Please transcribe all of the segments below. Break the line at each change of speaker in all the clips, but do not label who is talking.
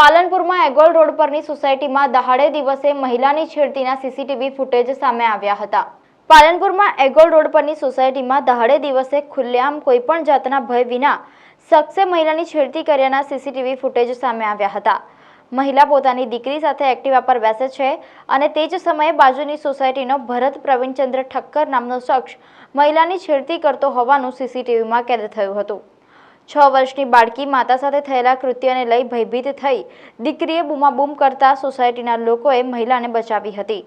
પાલનપુરમાં એગોલ road પરની સોસાયટીમાં દહાડે દિવસે મહિલાની છેડતીના સીસીટીવી ફૂટેજ સામે આવ્યા હતા। પાલનપુરમાં એગોલ રોડ પરની સોસાયટીમાં દહાડે દિવસે ખુલ્લેઆમ કોઈપણ જાતના ભય વિના શખ્સે મહિલાની છેડતી કર્યાના સીસીટીવી ફૂટેજ સામે આવ્યા હતા। મહિલા પોતાની દીકરી સાથે એક્ટિવા પર બેસે છે અને તે જ સમયે બાજુની સોસાયટીનો ભરત પ્રવીણચંદ્ર ઠક્કર નામનો શખ્સ મહિલાની છેડતી કરતો હોવાનું સીસીટીવીમાં કેદ થયું હતું। 6 વર્ષની બાળકી માતા સાથે થયેલા કૃત્યને લઈ ભયભીત થઈ દીકરીએ બૂમાબૂમ કરતા સોસાયટીના લોકોએ મહિલાને બચાવી હતી।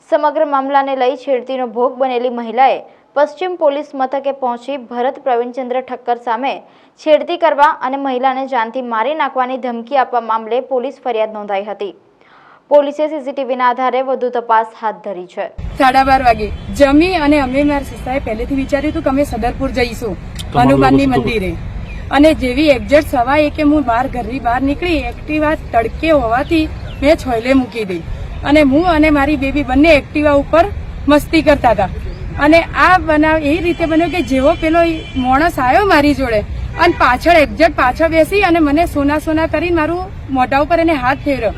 સમગ્ર મામલાને લઈ છેડતીનો ભોગ બનેલી મહિલાએ પશ્ચિમ પોલીસ મથકે પહોંચી ભરત પ્રવીણચંદ્ર ઠક્કર સામે છેડતી કરવા અને મહિલાને જાનથી મારી નાખવાની ધમકી આપવા મામલે પોલીસ ફરિયાદ નોંધાઈ હતી। પોલીસે સીસીટીવીના આધારે વધુ તપાસ હાથ ધરી છે।
12:30 વાગે જમી અને અમે મારા સિસ્તાએ પહેલેથી વિચાર્યું હતું કે અમે સદરપુર જઈશું હનુમાનની મંદિરે, અને જેવી એક્ઝેક્ટ 1:15 હું ઘરની બહાર નીકળી એક્ટિવા તડકે હોવાથી મેં છોયલે મૂકી દઈ અને હું અને મારી બેબી બંને એક્ટિવા ઉપર મસ્તી કરતા હતા। અને આ બનાવ એ રીતે બન્યો કે જેવો પેલો માણસ આવ્યો મારી જોડે અને પાછળ એક્ઝેક્ટ પાછળ બેસી અને મને સોના કરીને મારું મોઢા ઉપર એને હાથ ફેર્યો।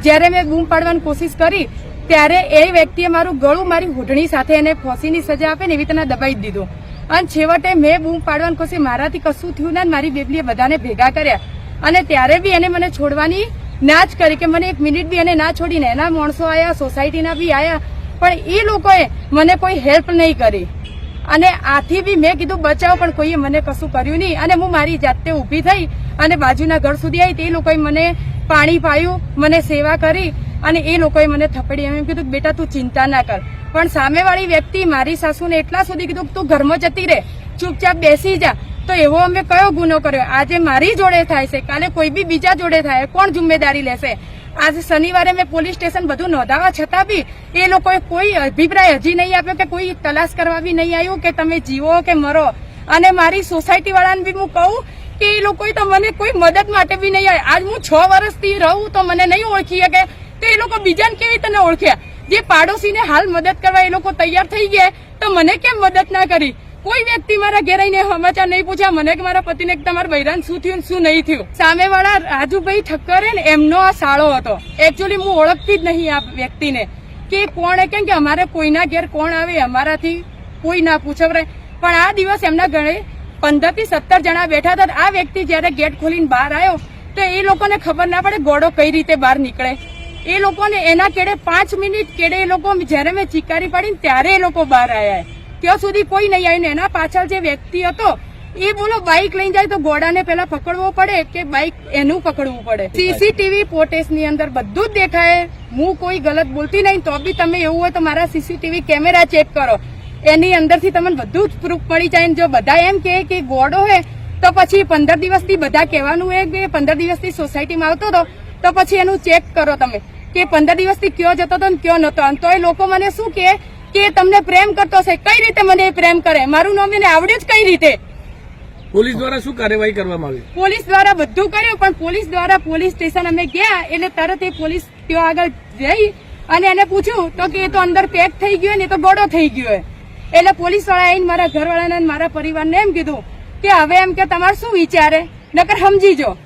જ્યારે મેં બૂમ પાડવાની કોશિશ કરી ત્યારે એ વ્યક્તિએ મારું ગળું મારી હોઠણી સાથે એને ફાંસીની સજા આપે ને એવી રીતના દબાઈ દીધું। અને છેવટે મેં બૂમ પાડવાની કોશિશ, મારાથી કશું થયું ના, મારી બેબલીએ બધાને ભેગા કર્યા અને ત્યારે બી એને મને છોડવાની ના જ કરી કે મને 1 મિનિટ બી એને ના છોડીને એના માણસો આવ્યા, સોસાયટીના બી આવ્યા, પણ એ લોકોએ મને કોઈ હેલ્પ નહીં કરી। અને આથી બી મેં કીધું બચાવ, પણ કોઈએ મને કશું કર્યું નહીં। અને હું મારી જાતે ઊભી થઈ અને બાજુના ઘર સુધી આવી, તે લોકોએ મને પાણી પાયું, મને સેવા કરી અને એ લોકોએ મને થપડી એમ કીધું બેટા તું ચિંતા ના કર। પણ સામેવાળી વ્યક્તિ મારી સાસુને એટલા સુધી કીધું તું ઘરમાં જતી રહે, ચૂપચાપ બેસી જા। તો એવો અમે કયો ગુનો કર્યો? આજે મારી જોડે થાય છે, કાલે કોઈ બી બીજા જોડે થાય, કોણ જિમ્મેદારી લેશે? આજે શનિવારે મેં પોલીસ સ્ટેશન બધું નોંધાવા છતાં બી એ લોકોએ કોઈ અભિપ્રાય હજી નહીં આપ્યો કે કોઈ તલાશ કરવા બી નહીં આવ્યું કે તમે જીવો કે મરો। અને મારી સોસાયટી વાળાને બી હું કહું કે એ લોકોએ તો મને કોઈ મદદ માટે બી નહીં આવી। આજ હું 6 વર્ષથી રહું તો મને નહીં ઓળખી શકે, તો એ લોકો બીજાને કેવી રીતે ઓળખ્યા? જે પાડોશીને હાલ મદદ કરવા એ લોકો તૈયાર થઈ ગયા તો મને કેમ મદદ ના કરી? કોઈ વ્યક્તિ મારા ઘેર આવીને સમાચાર નહીં પૂછ્યા મને કે મારા પતિને તમારા બૈરાને શું થયું શું નહીં થયું। સામેવાળા રાજુભાઈ ઠક્કરે ને એમનો આ સાળો હતો। એકચ્યુઅલી હું ઓળખતી જ નહીં આ વ્યક્તિને કે કોણ, કેમ કે અમારે કોઈના ઘેર કોણ આવે અમારાથી કોઈ ના પૂછે। પણ આ દિવસ એમના ઘરે 15 થી 17 જણા બેઠા હતા। આ વ્યક્તિ જયારે ગેટ ખોલીને બહાર આવ્યો તો એ લોકોને ખબર ના પડે ગોળો કઈ રીતે બહાર નીકળે। એ લોકોને એના કેડે 5 મિનિટ કેડે એ લોકો જયારે મેં ચીકારી પાડીને ત્યારે એ લોકો બહાર આવ્યા, ત્યાં સુધી કોઈ નહીં આવીને એના પાછળ જે વ્યક્તિ હતો એ બોલો બાઇક લઈને જાય તો ઘોડાને પેલા પકડવો પડે કે બાઇક એનું પકડવું પડે। સીસીટીવી ફોટેજની અંદર બધું જ દેખાય। હું કોઈ ગલત બોલતી નહીં, તો બી તમે એવું હોય તો મારા સીસીટીવી કેમેરા ચેક કરો, એની અંદરથી તમને બધું જ પ્રૂફ મળી જાય। જો બધા એમ કે ગોળો હોય તો પછી 15 દિવસથી બધા કહેવાનું હોય કે 15 દિવસથી સોસાયટીમાં આવતો હતો તો પછી એનું ચેક કરો તમે કે 15 દિવસથી કયો જતો હતો ને કયો નતો। તો એ લોકો મને શું કે તમને પ્રેમ કરતો છે? કઈ રીતે મને પ્રેમ કરે? મારું નામ એને આવડે જ કઈ રીતે?
પોલીસ દ્વારા શું કાર્યવાહી કરવામાં આવી?
પોલીસ દ્વારા બધું કર્યું, પણ પોલીસ દ્વારા પોલીસ સ્ટેશન અમે ગયા એટલે તરત એ પોલીસ ત્યાં આગળ જઈ અને એને પૂછ્યું તો કે એ તો અંદર પેક થઈ ગયો ને તો ગોળો થઈ ગયો। એટલે પોલીસ વાળા આવીને મારા ઘરવાળાને મારા પરિવારને એમ કીધું કે હવે એમ કે તમારે શું વિચારે, નકર સમજી જો।